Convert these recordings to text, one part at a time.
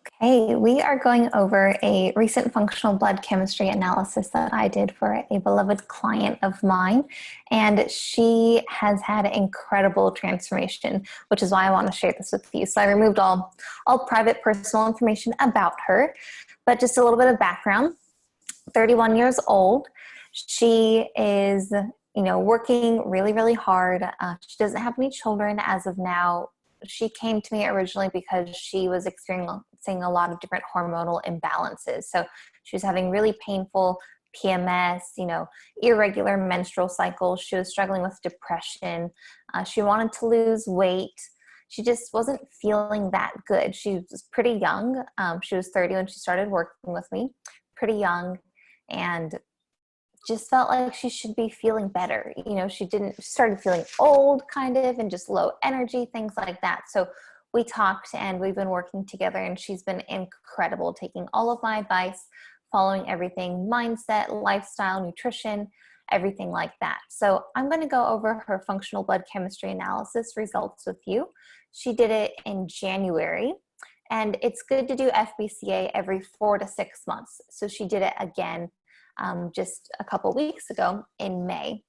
Okay, we are going over a recent functional blood chemistry analysis that I did for a beloved client of mine, and she has had incredible transformation, which is why I want to share this with you. So I removed all private personal information about her, but just a little bit of background. 31 years old. She is, working really, really hard. She doesn't have any children as of now. She came to me originally because she was experiencing a lot of different hormonal imbalances. So she was having really painful PMS, irregular menstrual cycles. She was struggling with depression. She wanted to lose weight. She just wasn't feeling that good. She was pretty young. She was 30 when she started working with me, pretty young, and just felt like she should be feeling better. She started feeling old kind of and just low energy, things like that. So we talked and we've been working together, and she's been incredible, taking all of my advice, following everything, mindset, lifestyle, nutrition, everything like that. So I'm going to go over her functional blood chemistry analysis results with you. She did it in January. And it's good to do FBCA every 4 to 6 months. So she did it again just a couple weeks ago in May.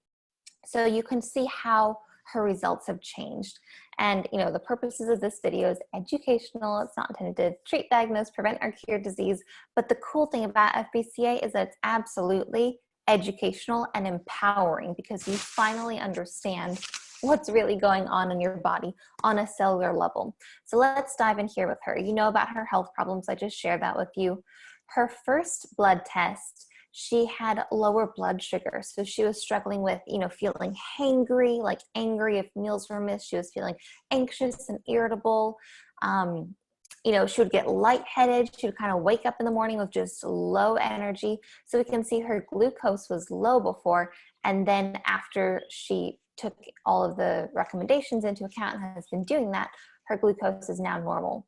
So you can see how her results have changed. And the purposes of this video is educational. It's not intended to treat, diagnose, prevent, or cure disease. But the cool thing about FBCA is that it's absolutely educational and empowering, because you finally understand what's really going on in your body on a cellular level. So let's dive in here with her. You know about her health problems. I just shared that with you. Her first blood test, she had lower blood sugar. So she was struggling with, feeling hangry, like angry if meals were missed. She was feeling anxious and irritable. She would get lightheaded. She would kind of wake up in the morning with just low energy. So we can see her glucose was low before. And then after she took all of the recommendations into account and has been doing that, her glucose is now normal.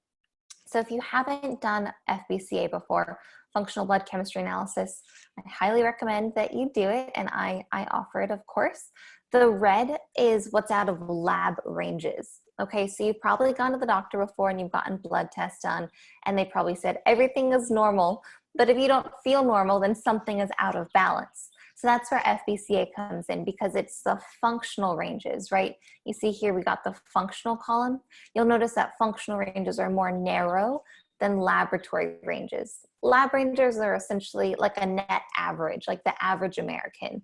So if you haven't done FBCA before, functional blood chemistry analysis, I highly recommend that you do it, and I offer it, of course. The red is what's out of lab ranges. Okay, so you've probably gone to the doctor before and you've gotten blood tests done, and they probably said everything is normal, but if you don't feel normal, then something is out of balance. So that's where FBCA comes in, because it's the functional ranges, right? You see here we got the functional column. You'll notice that functional ranges are more narrow than laboratory ranges. Lab ranges are essentially like a net average, like the average American.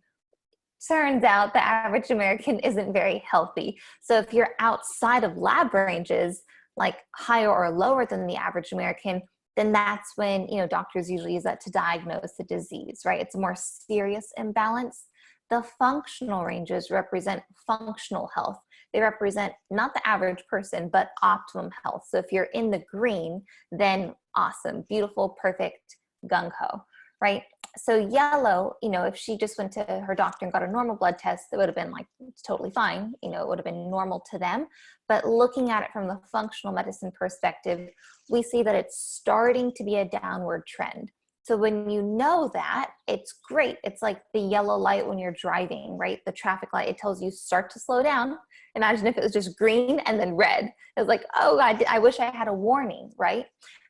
Turns out the average American isn't very healthy. So if you're outside of lab ranges, like higher or lower than the average American, then that's when, doctors usually use that to diagnose the disease, right? It's a more serious imbalance. The functional ranges represent functional health. They represent not the average person, but optimum health. So if you're in the green, then awesome, beautiful, perfect, gung-ho, right? So yellow, if she just went to her doctor and got a normal blood test, it would have been like totally fine. It would have been normal to them. But looking at it from the functional medicine perspective, we see that it's starting to be a downward trend. So when you know that, it's great. It's like the yellow light when you're driving, right? The traffic light, it tells you start to slow down. Imagine if it was just green and then red. It was like, oh, I wish I had a warning, right?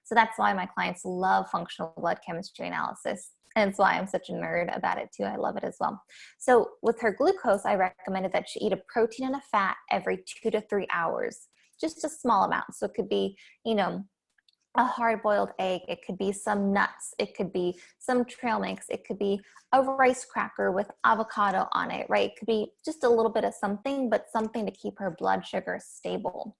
So that's why my clients love functional blood chemistry analysis. And it's why I'm such a nerd about it too. I love it as well. So with her glucose, I recommended that she eat a protein and a fat every 2 to 3 hours, just a small amount. So it could be, a hard-boiled egg. It could be some nuts. It could be some trail mix. It could be a rice cracker with avocado on it, right? It could be just a little bit of something, but something to keep her blood sugar stable.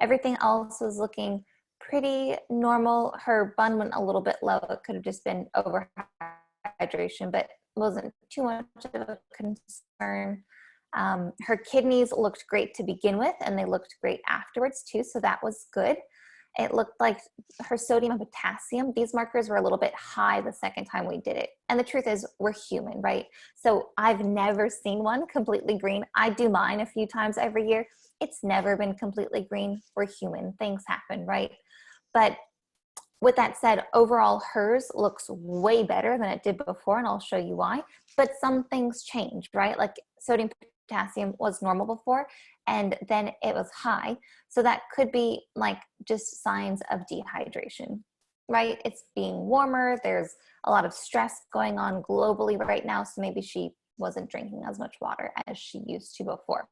Everything else was looking pretty normal. Her bun went a little bit low. It could have just been overhydration, but wasn't too much of a concern. Her kidneys looked great to begin with, and they looked great afterwards too, so that was good. It looked like her sodium and potassium, these markers were a little bit high the second time we did it. And the truth is, we're human, right? So I've never seen one completely green. I do mine a few times every year. It's never been completely green. We're human. Things happen, right? But with that said, overall, hers looks way better than it did before, and I'll show you why. But some things changed, right? Like sodium potassium was normal before, and then it was high. So that could be like just signs of dehydration. right? It's being warmer. There's a lot of stress going on globally right now. So maybe she wasn't drinking as much water as she used to before.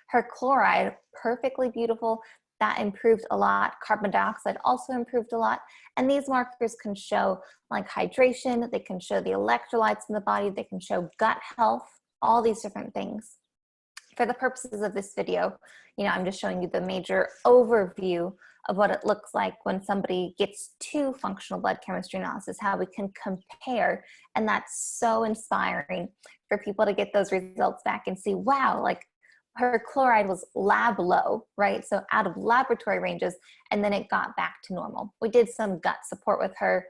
Her chloride, perfectly beautiful. That improved a lot. Carbon dioxide also improved a lot. And these markers can show like hydration. They can show the electrolytes in the body. They can show gut health, all these different things. For the purposes of this video, I'm just showing you the major overview of what it looks like when somebody gets to functional blood chemistry analysis, how we can compare. And that's so inspiring for people to get those results back and see, wow, like her chloride was lab low, right? So out of laboratory ranges, and then it got back to normal. We did some gut support with her,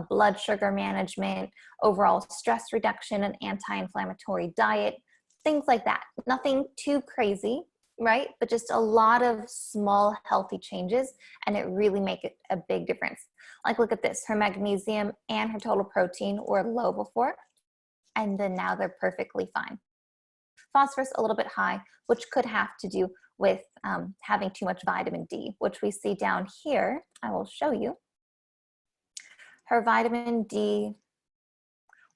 blood sugar management, overall stress reduction, an anti-inflammatory diet, things like that. Nothing too crazy, right? But just a lot of small healthy changes, and it really make it a big difference. Like look at this, her magnesium and her total protein were low before, and then now they're perfectly fine. Phosphorus a little bit high, which could have to do with having too much vitamin D, which we see down here. I will show you. Her vitamin D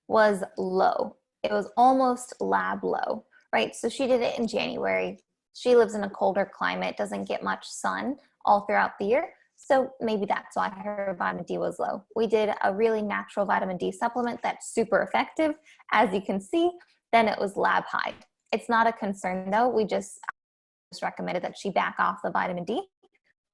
was low. It was almost lab low, right? So she did it in January. She lives in a colder climate, doesn't get much sun all throughout the year. So maybe that's why her vitamin D was low. We did a really natural vitamin D supplement that's super effective. As you can see, then it was lab high. It's not a concern though. We just recommended that she back off the vitamin D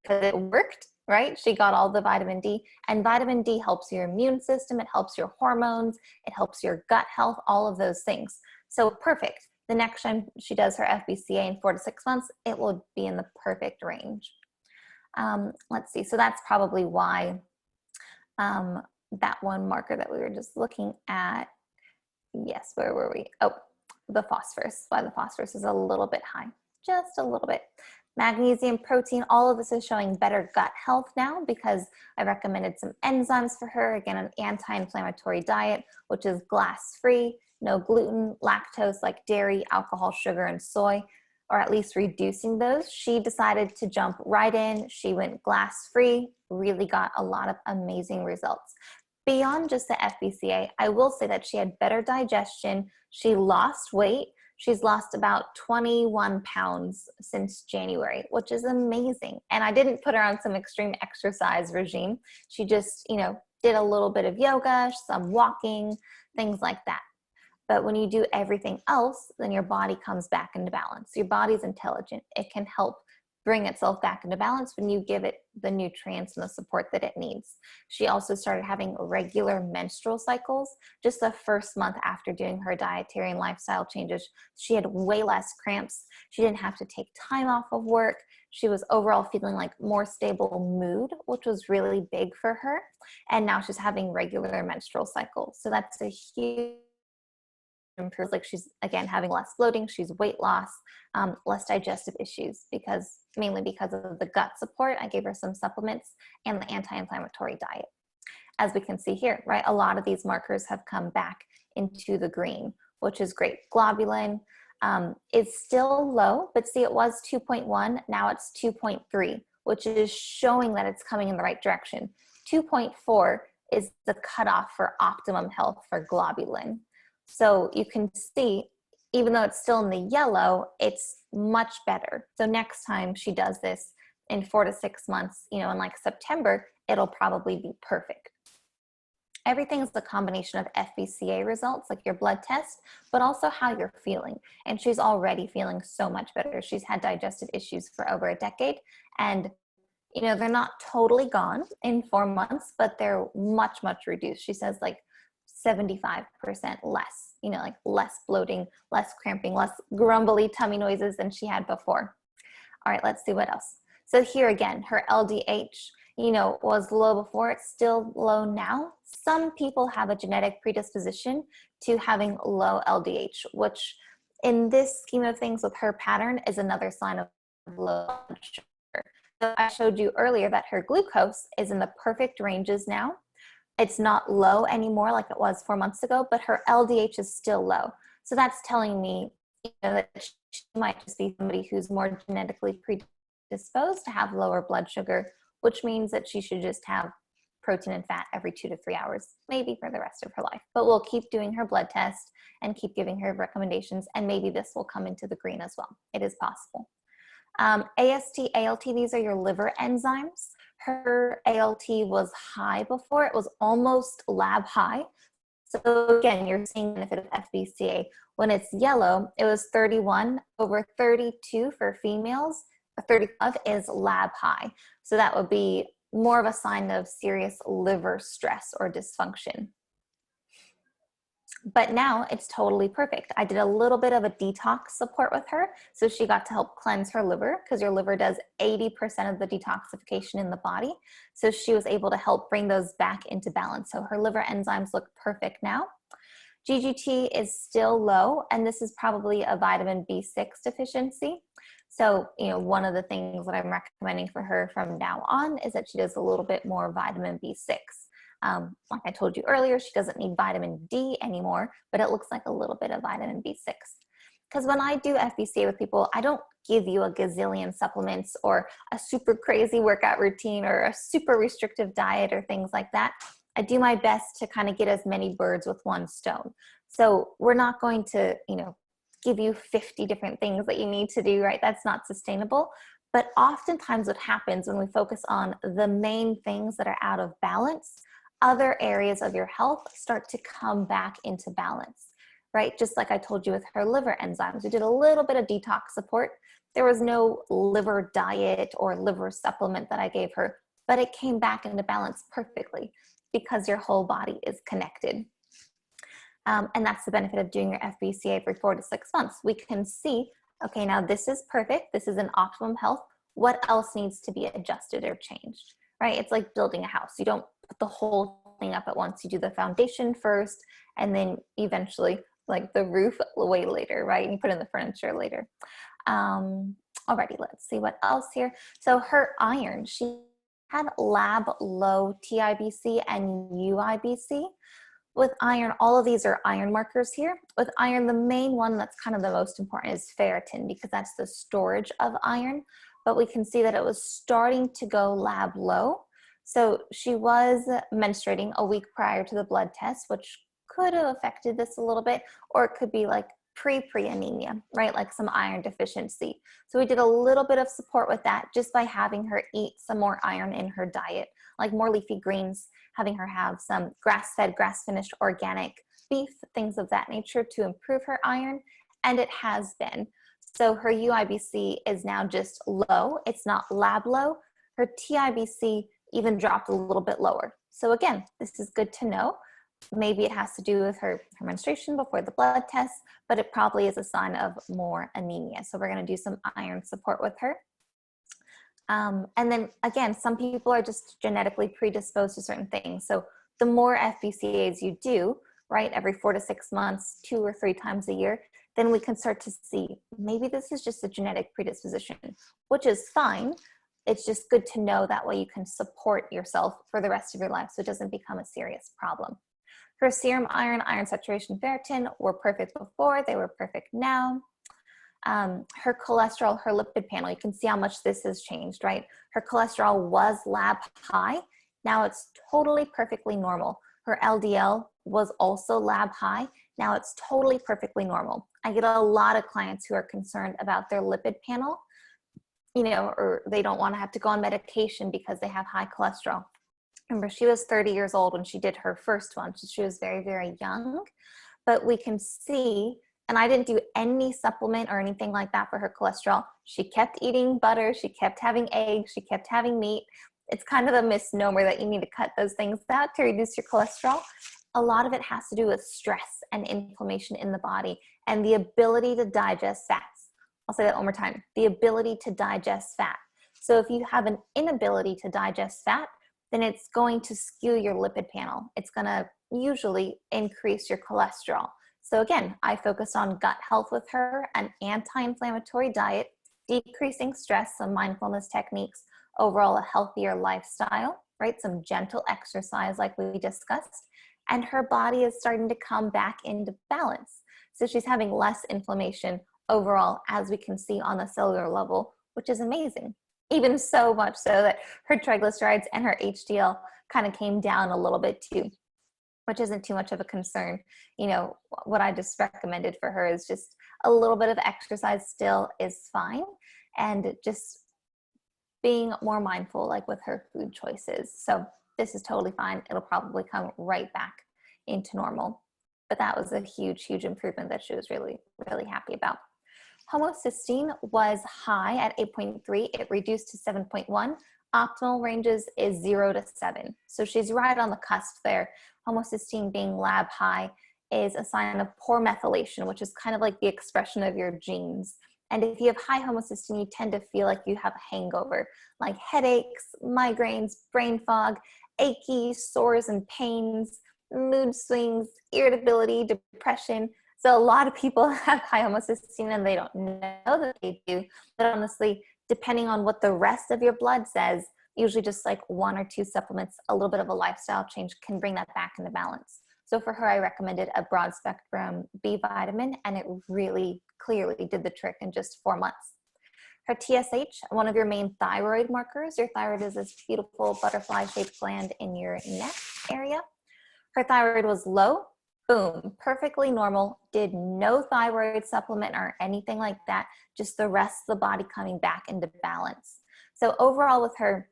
because it worked, right? She got all the vitamin D, and vitamin D helps your immune system. It helps your hormones. It helps your gut health, all of those things. So perfect. The next time she does her FBCA in 4 to 6 months, it will be in the perfect range. Let's see. So that's probably why that one marker that we were just looking at. Yes, where were we? Oh, the phosphorus, why the phosphorus is a little bit high, just a little bit. Magnesium, protein, all of this is showing better gut health now because I recommended some enzymes for her. Again, an anti-inflammatory diet, which is glass-free, no gluten, lactose like dairy, alcohol, sugar, and soy, or at least reducing those. She decided to jump right in. She went glass-free, really got a lot of amazing results. Beyond just the FBCA, I will say that she had better digestion. She lost weight. She's lost about 21 pounds since January, which is amazing. And I didn't put her on some extreme exercise regime. She just, did a little bit of yoga, some walking, things like that. But when you do everything else, then your body comes back into balance. Your body's intelligent. It can help bring itself back into balance when you give it the nutrients and the support that it needs. She also started having regular menstrual cycles. Just the first month after doing her dietary and lifestyle changes, she had way less cramps. She didn't have to take time off of work. She was overall feeling like more stable mood, which was really big for her. And now she's having regular menstrual cycles. So that's a huge improve. Like she's again having less bloating, she's weight loss, less digestive issues mainly because of the gut support. I gave her some supplements and the anti-inflammatory diet. As we can see here, right, a lot of these markers have come back into the green, which is great. Globulin is still low, but see, it was 2.1, now it's 2.3, which is showing that it's coming in the right direction. 2.4 is the cutoff for optimum health for globulin. So you can see, even though it's still in the yellow, it's much better. So next time she does this in 4 to 6 months, in like September, it'll probably be perfect. Everything is a combination of FBCA results, like your blood test, but also how you're feeling. And she's already feeling so much better. She's had digestive issues for over a decade, and they're not totally gone in 4 months, but they're much, much reduced. She says like 75% less, like less bloating, less cramping, less grumbly tummy noises than she had before. All right, let's see what else. So here again, her LDH, was low before, it's still low now. Some people have a genetic predisposition to having low LDH, which in this scheme of things with her pattern is another sign of low blood sugar. So I showed you earlier that her glucose is in the perfect ranges now. It's not low anymore like it was 4 months ago, but her LDH is still low. So that's telling me that she might just be somebody who's more genetically predisposed to have lower blood sugar, which means that she should just have protein and fat every 2 to 3 hours, maybe for the rest of her life. But we'll keep doing her blood test and keep giving her recommendations, and maybe this will come into the green as well. It is possible. AST, ALT, these are your liver enzymes. Her ALT was high before. It was almost lab high. So again, you're seeing the benefit of FBCA. When it's yellow, it was 31 over 32 for females. 35 is lab high. So that would be more of a sign of serious liver stress or dysfunction. But now it's totally perfect. I did a little bit of a detox support with her. So she got to help cleanse her liver, because your liver does 80% of the detoxification in the body. So she was able to help bring those back into balance. So her liver enzymes look perfect now. GGT is still low, and this is probably a vitamin B6 deficiency. So, one of the things that I'm recommending for her from now on is that she does a little bit more vitamin B6. Like I told you earlier, she doesn't need vitamin D anymore, but it looks like a little bit of vitamin B6. Because when I do FBCA with people, I don't give you a gazillion supplements or a super crazy workout routine or a super restrictive diet or things like that. I do my best to kind of get as many birds with one stone. So we're not going to, give you 50 different things that you need to do, right? That's not sustainable. But oftentimes what happens when we focus on the main things that are out of balance, other areas of your health start to come back into balance, right? Just like I told you with her liver enzymes, we did a little bit of detox support. There was no liver diet or liver supplement that I gave her, but it came back into balance perfectly because your whole body is connected. And that's the benefit of doing your FBCA every 4 to 6 months. We can see, okay, now this is perfect. This is in optimum health. What else needs to be adjusted or changed, right? It's like building a house. You don't put the whole thing up at once. You do the foundation first, and then eventually like the roof way later, right? You put in the furniture later. Alrighty, let's see what else here. So her iron, she had lab low TIBC and UIBC. With iron, all of these are iron markers here. With iron, the main one that's kind of the most important is ferritin, because that's the storage of iron. But we can see that it was starting to go lab low. So she was menstruating a week prior to the blood test, which could have affected this a little bit, or it could be like pre-anemia, right? Like some iron deficiency. So we did a little bit of support with that just by having her eat some more iron in her diet, like more leafy greens, having her have some grass-fed, grass-finished organic beef, things of that nature to improve her iron, and it has been. So her UIBC is now just low. It's not lab low. Her TIBC even dropped a little bit lower. So again, this is good to know. Maybe it has to do with her menstruation before the blood test, but it probably is a sign of more anemia. So we're going to do some iron support with her. And then again, some people are just genetically predisposed to certain things. So the more FBCAs you do, right, every 4 to 6 months, 2 or 3 times a year, then we can start to see maybe this is just a genetic predisposition, which is fine. It's just good to know, that way you can support yourself for the rest of your life so it doesn't become a serious problem. Her serum iron, iron saturation, ferritin were perfect before, they were perfect now. Her cholesterol, her lipid panel, you can see how much this has changed, right? Her cholesterol was lab high. Now it's totally perfectly normal. Her LDL was also lab high. Now it's totally perfectly normal. I get a lot of clients who are concerned about their lipid panel, or they don't want to have to go on medication because they have high cholesterol. Remember, she was 30 years old when she did her first one. So she was very, very young, but we can see, and I didn't do any supplement or anything like that for her cholesterol. She kept eating butter. She kept having eggs. She kept having meat. It's kind of a misnomer that you need to cut those things out to reduce your cholesterol. A lot of it has to do with stress and inflammation in the body and the ability to digest fats. I'll say that one more time, the ability to digest fat. So if you have an inability to digest fat, then it's going to skew your lipid panel. It's going to usually increase your cholesterol. So again, I focused on gut health with her, an anti-inflammatory diet, decreasing stress, some mindfulness techniques, overall a healthier lifestyle, right? Some gentle exercise like we discussed, and her body is starting to come back into balance. So she's having less inflammation overall, as we can see on the cellular level, which is amazing. Even so much so that her triglycerides and her HDL kind of came down a little bit too, which isn't too much of a concern. You know, what I just recommended for her is just a little bit of exercise still is fine, and just being more mindful, like with her food choices. So this is totally fine. It'll probably come right back into normal. But that was a huge, huge improvement that she was really, really happy about. Homocysteine was high at 8.3. It reduced to 7.1. Optimal ranges is 0 to 7. So she's right on the cusp there. Homocysteine being lab high is a sign of poor methylation, which is kind of like the expression of your genes. And if you have high homocysteine, you tend to feel like you have a hangover, like headaches, migraines, brain fog, achy, sores and pains, mood swings, irritability, depression. So a lot of people have high homocysteine and they don't know that they do. But honestly, depending on what the rest of your blood says, usually just like 1 or 2 supplements, a little bit of a lifestyle change can bring that back into balance. So for her, I recommended a broad spectrum B vitamin, and it really clearly did the trick in just 4 months. Her TSH, one of your main thyroid markers, your thyroid is this beautiful butterfly-shaped gland in your neck area. Her thyroid was low, boom, perfectly normal, did no thyroid supplement or anything like that, just the rest of the body coming back into balance. So overall with her,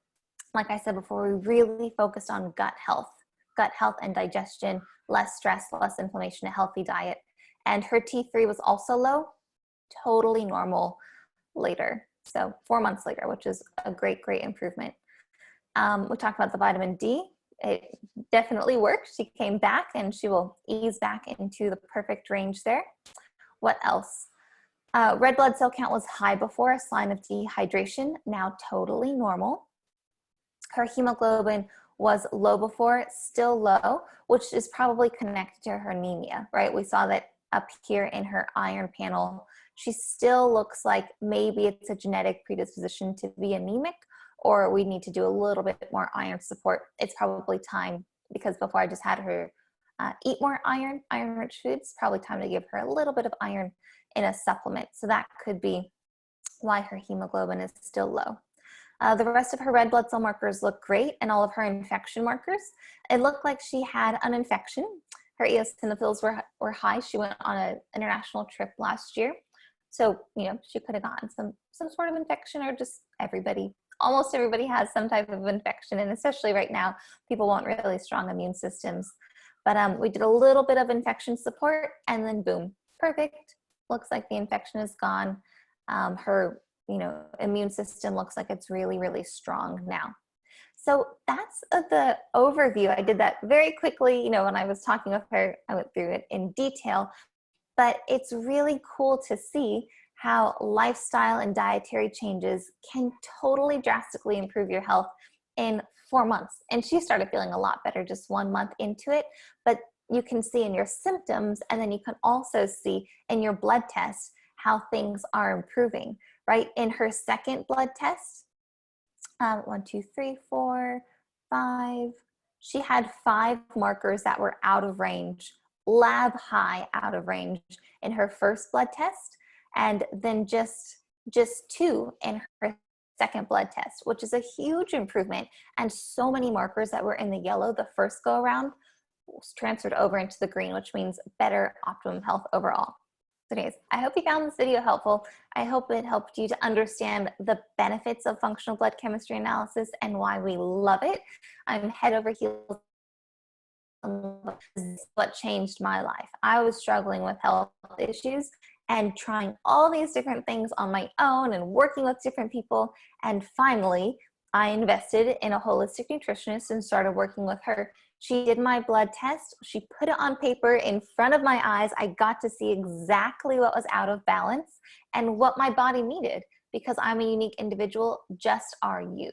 like I said before, we really focused on gut health and digestion, less stress, less inflammation, a healthy diet. And her T3 was also low, totally normal later. So 4 months later, which is a great, great improvement. We talked about the vitamin D. It definitely worked. She came back and she will ease back into the perfect range there. What else? Red blood cell count was high before, a sign of dehydration, now totally normal. Her hemoglobin was low before, still low, which is probably connected to her anemia, right? We saw that up here in her iron panel. She still looks like maybe it's a genetic predisposition to be anemic, or we need to do a little bit more iron support. It's probably time, because before I just had her eat more iron-rich foods, probably time to give her a little bit of iron in a supplement. So that could be why her hemoglobin is still low. The rest of her red blood cell markers look great, and all of her infection markers. It looked like she had an infection. Her eosinophils were high. She went on an international trip last year. So, you know, she could have gotten some sort of infection, or just almost everybody has some type of infection. And especially right now, people want really strong immune systems. But we did a little bit of infection support, and then boom, perfect. Looks like the infection is gone. Her immune system looks like it's really, really strong now. So that's the overview. I did that very quickly. When I was talking with her, I went through it in detail, but it's really cool to see how lifestyle and dietary changes can totally drastically improve your health in 4 months. And she started feeling a lot better just 1 month into it, but you can see in your symptoms, and then you can also see in your blood test how things are improving. Right? In her second blood test, 1, 2, 3, 4, 5, she had 5 markers that were out of range, lab high out of range in her first blood test, and then just 2 in her second blood test, which is a huge improvement. And so many markers that were in the yellow the first go around transferred over into the green, which means better optimum health overall. Anyways, I hope you found this video helpful. I hope it helped you to understand the benefits of functional blood chemistry analysis and why we love it. I'm head over heels. This is what changed my life. I was struggling with health issues and trying all these different things on my own and working with different people. And finally, I invested in a holistic nutritionist and started working with her. She did my blood test. She put it on paper in front of my eyes. I got to see exactly what was out of balance and what my body needed, because I'm a unique individual, just are you.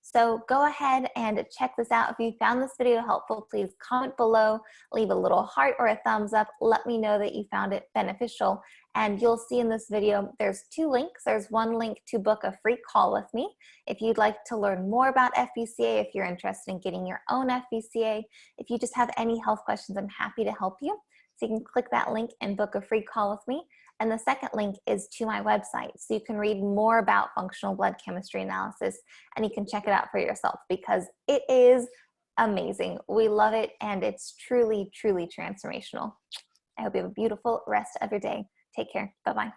So go ahead and check this out. If you found this video helpful, please comment below, leave a little heart or a thumbs up. Let me know that you found it beneficial. And you'll see in this video, there's 2 links. There's one link to book a free call with me. If you'd like to learn more about FBCA, if you're interested in getting your own FBCA, if you just have any health questions, I'm happy to help you. So you can click that link and book a free call with me. And the second link is to my website. So you can read more about functional blood chemistry analysis, and you can check it out for yourself, because it is amazing. We love it, and it's truly, truly transformational. I hope you have a beautiful rest of your day. Take care. Bye-bye.